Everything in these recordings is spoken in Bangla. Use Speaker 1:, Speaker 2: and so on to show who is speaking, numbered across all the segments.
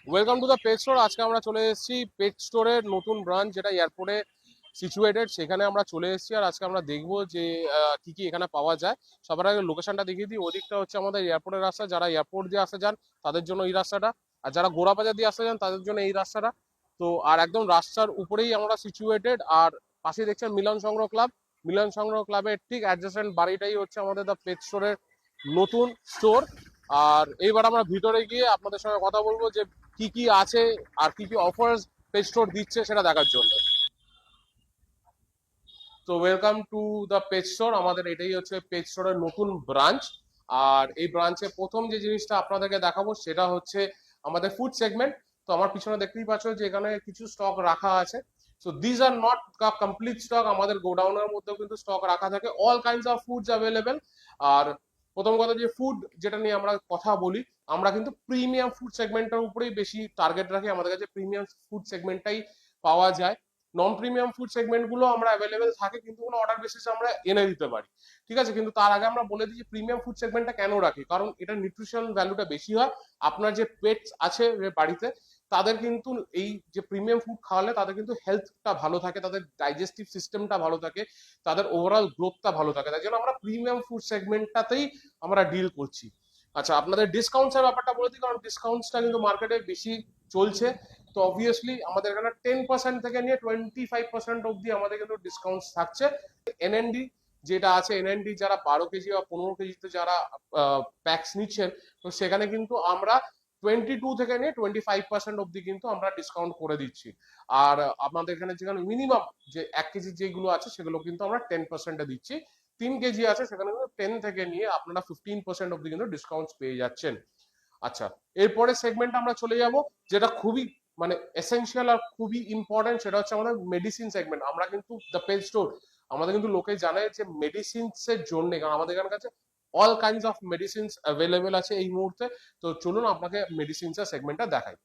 Speaker 1: Welcome to the pet store. আজকে আমরা চলে এসেছি পেট স্টোরের নতুন ব্রাঞ্চ, যেটা এয়ারপোর্টে সিচুয়েটেড। সেখানে আমরা চলে এসেছি আর আজকে আমরা দেখবো যে কি কি এখানে পাওয়া যায়। সবার আগে লোকেশনটা দেখিয়ে দিই। ওদিকটা হচ্ছে আমাদের এয়ারপোর্টের রাস্তা, যারা এয়ারপোর্ট দিয়ে আসতে যান তাদের জন্য এই রাস্তাটা, আর যারা গোড়াবাজার দিয়ে আসতে যান তাদের জন্য এই রাস্তাটা। তো আর একদম রাস্তার উপরেই আমরা সিচুয়েটেড। আর পাশে দেখছেন মিলন সংগ্রহ ক্লাব। মিলন সংগ্রহ ক্লাবের ঠিক অ্যাডজেসেন্ট বাড়িটাই হচ্ছে আমাদের দ্য পেট স্টোরের নতুন স্টোর। আর এইবার আমরা ভিতরে গিয়ে আপনাদের সঙ্গে কথা বলবো যে কি কি আছে আর কি কি অফার্স পেজ স্টোর দিচ্ছে সেটা দেখার জন্য। তো welcome to the page store. আমাদের এটাই হচ্ছে পেজ স্টোরের নতুন ব্রাঞ্চ। আর এই ব্রাঞ্চে প্রথম যে জিনিসটা আপনাদেরকে দেখাবো সেটা হচ্ছে আমাদের ফুড সেগমেন্ট। তো আমার পিছনে দেখতেই পাচ্ছ যে এখানে কিছু স্টক রাখা আছে। So this are not complete stock, আমাদের গোডাউনের মধ্যেও কিন্তু স্টক রাখা থাকে, all kinds of foods available. আর প্রথম কথা যে ফুড যেটা নিয়ে আমরা কথা বলি, আমরা কিন্তু প্রিমিয়াম ফুড সেগমেন্টের উপরেই বেশি টার্গেট রাখি। আমাদের কাছে প্রিমিয়াম ফুড সেগমেন্টটাই পাওয়া যায়। নন প্রিমিয়াম ফুড সেগমেন্ট গুলো আমরা অ্যাভেলেবেল থাকে, কিন্তু কোনো অর্ডার বেসিসে আমরা এনে দিতে পারি। ঠিক আছে, কিন্তু তার আগে আমরা বলে দিই যে প্রিমিয়াম ফুড সেগমেন্টটা কেন রাখি। কারণ এটা নিউট্রিশন ভ্যালুটা বেশি হয়। আপনার যে পেটস আছে বাড়িতে, তাদের কিন্তু এই যে প্রিমিয়াম ফুড খাওয়ালে তাদের কিন্তু হেলথটা ভালো থাকে, তাদের ডাইজেস্টিভ সিস্টেমটা ভালো থাকে, তাদের ওভারঅল গ্রোথটা ভালো থাকে। তাই জন্য আমরা প্রিমিয়াম ফুড সেগমেন্টটাতেই আমরা ডিল করছি। আচ্ছা, আপনাদের ডিসকাউন্টসের ব্যাপারটা বলে দিই, কারণ ডিসকাউন্টসটা কিন্তু মার্কেটে বেশি চলছে। তো অবভিয়াসলি আমাদের এখানে 10% থেকে নিয়ে 25% অব্দি আমাদের কিন্তু ডিসকাউন্ট থাকছে। এনএনডি যেটা আছে, এনএনডি যারা 12 কেজি বা 15 কেজিতে যারা প্যাক্স নিচ্ছেন, তো সেখানে কিন্তু আমরা 22 থেকে নিয়ে 25% অব্দি কিন্তু আমরা ডিসকাউন্ট করে দিচ্ছি। আর আমাদের এখানে যেখানে মিনিমাম যে 1 কেজি যেগুলো আছে সেগুলো কিন্তু আমরা 10%-এ দিচ্ছি। 3 কেজি আছে সেখানে কিন্তু 10 থেকে নিয়ে আপনারা 15% অব্দি কিন্তু ডিসকাউন্ট পেয়ে যাচ্ছেন। আচ্ছা, এরপরে সেগমেন্ট আমরা চলে যাব, যেটা খুবই মানে এসেনশিয়াল আর খুবই ইম্পর্টেন্ট, সেটা হচ্ছে আমাদের মেডিসিন সেগমেন্ট। আমরা কিন্তু দ্য পেজ স্টোর, আমাদের কিন্তু লোকে জানে যে মেডিসিনস এর জন্য, কারণ আমাদের এখানে কাছে all kinds of medicines available আছে এই মুহূর্তে। তো চলুন আপনাকে মেডিসিনস এর সেগমেন্টটা দেখাই।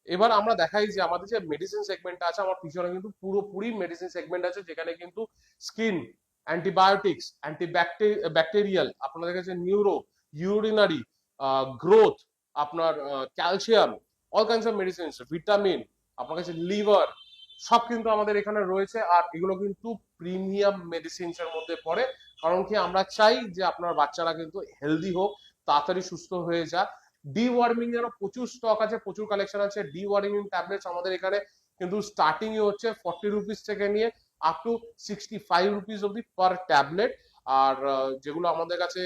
Speaker 1: এবার আমরা দেখাই যে আমাদের যে মেডিসিন সেগমেন্টটা আছে, আমার পিছনে কিন্তু পুরোপুরি মেডিসিন সেগমেন্ট আছে, যেখানে কিন্তু স্কিন, অ্যান্টিবায়োটিক্স, ব্যাকটেরিয়াল, আপনাদের কাছে নিউরো, ইউরিনারি, গ্রোথ, আপনার calcium, all kinds of medicines, vitamin, আপনার কাছে লিভার, সব কিন্তু আমাদের এখানে রয়েছে। আর এগুলো কিন্তু প্রিমিয়াম মেডিসিনস এর মধ্যে পড়ে। কারণ কি, আমরা চাই যে আপনার বাচ্চারা কিন্তু হেলদি হোক, তাড়াতাড়ি সুস্থ হয়ে যাক। ডি ওয়ার্মিং এর প্রচুর স্টক আছে, প্রচুর কালেকশন আছে। ডি ওয়ার্মিং ট্যাবলেটস আমাদের এখানে কিন্তু স্টার্টিং হচ্ছে 40 রুপিস থেকে নিয়ে আপ টু 65 রুপিস অব্দি পার ট্যাবলেট। আর যেগুলো আমাদের কাছে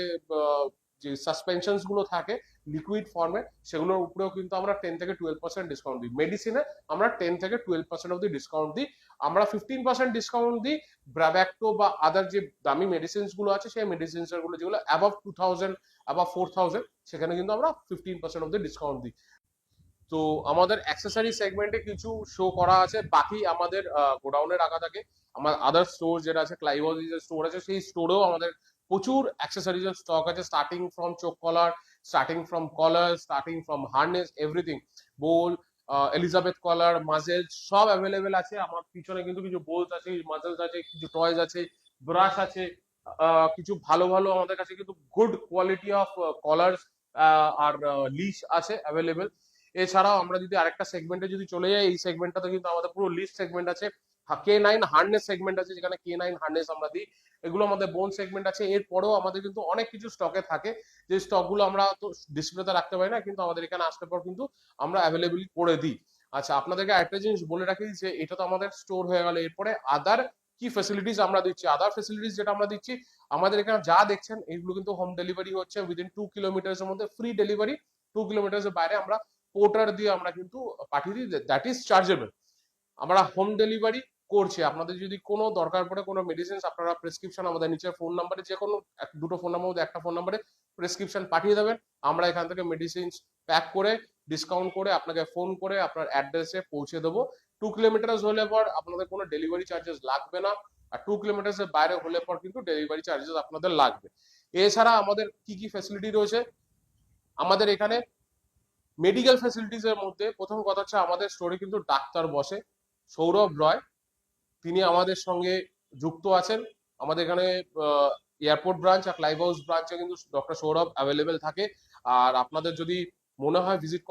Speaker 1: যে সাসপেনশনস গুলো থাকে লিকুইড ফর্মে, সেগুলোর উপরেও কিন্তু আমরা 10 থেকে 12% ডিসকাউন্ট দিই। মেডিসিনে আমরা 10 থেকে 12% অব্দি ডিসকাউন্ট দিই। আমরা 15% ডিসকাউন্ট দিই ব্রাভ্যাক্টো বা আদার যে দামি মেডিসিনস গুলো আছে, সেই মেডিসিনস গুলো যেগুলো অ্যাবভ 2000, অ্যাবভ 4000, সেখানে কিন্তু আমরা 15% অব্দি ডিসকাউন্ট দিই। তো আমাদের অ্যাক্সেসরি সেগমেন্টে কিছু শো করা আছে, বাকি আমাদের গোডাউনে রাখা থাকে। আমার আদার স্টোর যেটা আছে, ক্লাইভজ যে স্টোর আছে, সেই স্টোরেও আমাদের প্রচুর অ্যাক্সেসরিজ এর স্টক আছে, starting from choke collar, starting from collar, starting from harness, everything. Bowl, Elizabeth collar, muzzle, সব অ্যাভেলেবেল আছে। আমার পিছনে কিন্তু কিছু বোলস আছে, মাজেলস আছে, কিছু টয়েস আছে, ব্রাশ আছে। কিছু ভালো ভালো আমাদের কাছে কিন্তু গুড কোয়ালিটি অফ কলার্স আর লিশ আছে অ্যাভেলেবেল। এছাড়াও আমরা যদি আরেকটা সেগমেন্টে যদি চলে যাই, এই সেগমেন্টটাতে কিন্তু আমাদের পুরো লিস্ট সেগমেন্ট আছে। K9 হার্নেস সেগমেন্ট আছে, যেখানে K9 হার্নেস আমরা দিই। এগুলো আমাদের বোন সেগমেন্ট আছে। এরপরেও আমাদের কিন্তু অনেক কিছু স্টকে থাকে, যে স্টক গুলো আমরা তো ডিসপ্লেতে রাখতে পারি না, কিন্তু আমাদের এখানে আসতে পর কিন্তু আমরা অ্যাভেলেবল করে দিই। আচ্ছা, আপনাদেরকে একটা জিনিস বলে রাখি যে এটা তো আমাদের স্টোর হয়ে গেল, এরপরে আদার কি ফেসিলিটিস আমরা দিচ্ছি। আদার ফেসিলিটিস যেটা আমরা দিচ্ছি, আমাদের এখানে যা দেখছেন এইগুলো কিন্তু হোম ডেলিভারি হচ্ছে উইদিন 2 কিলোমিটার এর মধ্যে, ফ্রি ডেলিভারি। 2 কিলোমিটার এর বাইরে আমরা পোর্টার দিয়ে আমরা কিন্তু পাঠিয়ে দিই, দ্যাট ইজ চার্জেবল। আমরা হোম ডেলিভারি করছি। আপনাদের যদি কোনো দরকার পড়ে কোনো মেডিসিন, আপনারা প্রেসক্রিপশন আমাদের নিচের ফোন নাম্বারে, যে কোনো দুটো ফোন নাম্বার মধ্যে একটা ফোন নাম্বারে প্রেসক্রিপশন পাঠিয়ে দেবেন। আমরা এখান থেকে মেডিসিন প্যাক করে ডিসকাউন্ট করে আপনাকে ফোন করে আপনার অ্যাড্রেসে পৌঁছে দেবো। 2 কিলোমিটার হলে পর আপনাদের কোনো ডেলিভারি চার্জেস লাগবে না। আর 2 কিলোমিটার এর বাইরে হলে পর কিন্তু ডেলিভারি চার্জেস আপনাদের লাগবে। এছাড়া আমাদের কি কি ফ্যাসিলিটি রয়েছে আমাদের এখানে মেডিকেল ফ্যাসিলিটিস এর মধ্যে, প্রথম কথা হচ্ছে আমাদের স্টোরে কিন্তু ডাক্তার বসে, সৌরভ রয়, তিনি আমাদের সঙ্গে যুক্ত আছেন। আমাদের এখানে এয়ারপোর্ট ব্রাঞ্চ আর ক্লাইভ হাউস ব্রাঞ্চে কিন্তু ডক্টর সৌরভ অ্যাভেলেবেল থাকে। আর আপনাদের যদি মনে হয় ভিজিট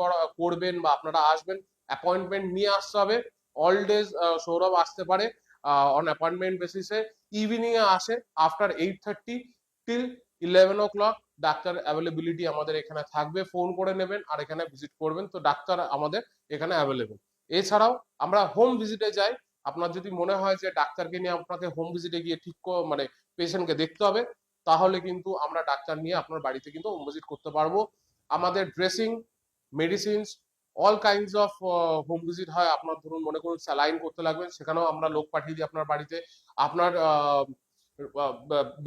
Speaker 1: করবেন বা আপনারা আসবেন, অ্যাপয়েন্টমেন্ট নিয়ে আসতে হবে। অল ডেজ সৌরভ আসতে পারে অন অ্যাপয়েন্টমেন্ট বেসিসে। ইভিনিং এ আসে after 8:30 till 11 o'clock। Doctor availability আমাদের এখানে থাকবে, ফোন করে নেবেন আর এখানে ভিজিট করবেন, তো ডাক্তার আমাদের এখানে অ্যাভেলেবেল। এছাড়াও আমরা হোম ভিজিটে যাই। আপনার যদি মনে হয় যে ডাক্তারকে নিয়ে আপনাকে হোম ভিজিটে গিয়ে মানে পেশেন্টকে দেখতে হবে, তাহলে কিন্তু আমরা ডাক্তার নিয়ে আপনার বাড়িতে কিন্তু হোম ভিজিট করতে পারবো। আমাদের dressing, medicines, all kinds of home visit হয়। আপনার ধরুন মনে করুন স্যালাইন করতে লাগবে, সেখানেও আমরা লোক পাঠিয়ে দিই আপনার বাড়িতে। আপনার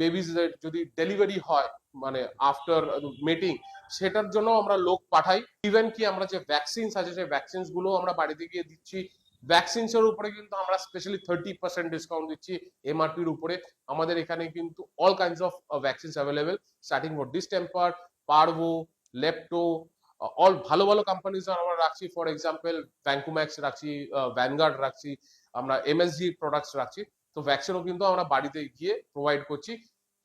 Speaker 1: বেবিজদের যদি ডেলিভারি হয় মানে আফটার মিটিং, সেটার জন্য আমরা লোক পাঠাই। ইভেন কি আমরা যে ভ্যাকসিনস আছে সেই ভ্যাকসিনস গুলো আমরা বাড়িতে গিয়ে দিচ্ছি। ভ্যাকসিনস এর উপরে কিন্তু আমরা স্পেশালি 30% ডিসকাউন্ট দিচ্ছি এমআরপির উপরে। আমাদের এখানে কিন্তু all kinds of vaccines available, starting for distemper, parvo, lepto, all ভালো ভালো কোম্পানিজ আমরা রাখছি। ফর এক্সাম্পল ভ্যাঙ্কুম্যাক্স রাখছি, ভ্যানগার্ড রাখছি, আমরা এমএসজি প্রোডাক্টস রাখছি। তো ভ্যাকসিনও কিন্তু আমরা বাড়িতে গিয়ে প্রোভাইড করছি।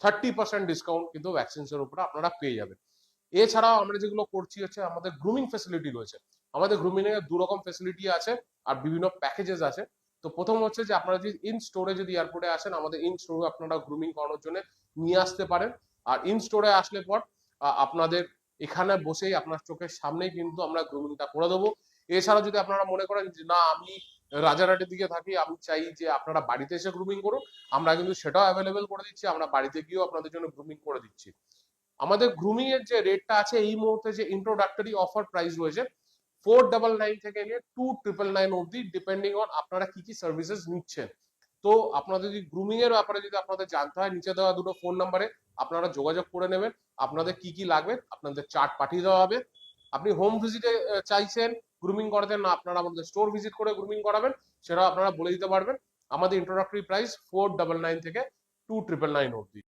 Speaker 1: 30% ডিসকাউন্ট কিন্তু ভ্যাকসিনস এর উপরে আপনারা পেয়ে যাবেন। এছাড়াও আমরা যেগুলো করছি হচ্ছে আমাদের গ্রুমিং ফেসিলিটি রয়েছে। আমাদের গ্রুমিং এর দু রকম ফেসিলিটি আছে আর বিভিন্ন প্যাকেজেস আছে। তো প্রথম হচ্ছে যে আপনারা যদি ইন স্টোরে যদি এয়ারপোর্টে আসেন, আমাদের ইন স্টোরে আপনারা গ্রুমিং করানোর জন্য নিয়ে আসতে পারেন। আর ইন স্টোরে আসলে পর আপনাদের এখানে বসেই আপনার চোখের সামনেই কিন্তু আমরা গ্রুমিংটা করে দেবো। এছাড়া যদি আপনারা মনে করেন যে না আমি রাজারহাটের দিকে থাকি, আমি চাই যে আপনারা বাড়িতে এসে গ্রুমিং করুন, আমরা কিন্তু সেটাও অ্যাভেলেবেল করে দিচ্ছি। আমরা বাড়িতে গিয়েও আপনাদের জন্য গ্রুমিং করে দিচ্ছি। আমাদের গ্রুমিং এর যে রেটটা আছে এই মুহূর্তে, যে ইন্ট্রোডাক্টরি অফার প্রাইস রয়েছে 499 থেকে নিয়ে 2999 অবধি, ডিপেন্ডিং অন আপনারা কি কি সার্ভিসেস নিচ্ছেন। তো আপনাদের যদি গ্রুমিং এর ব্যাপারে যদি আপনাদের জানতে হয়, নিচে দেওয়া দুটো ফোন নাম্বারে আপনারা যোগাযোগ করে নেবেন। আপনাদের কি কি লাগবে আপনাদের চার্ট পাঠিয়ে দেওয়া হবে। আপনি হোম ভিজিটে চাইছেন গ্রুমিং করাতে, না আপনারা আমাদের স্টোর ভিজিট করে গ্রুমিং করাবেন, সেটাও আপনারা বলে দিতে পারবেন। আমাদের ইন্ট্রোডাক্টরি প্রাইস 499 থেকে 2999 অবধি।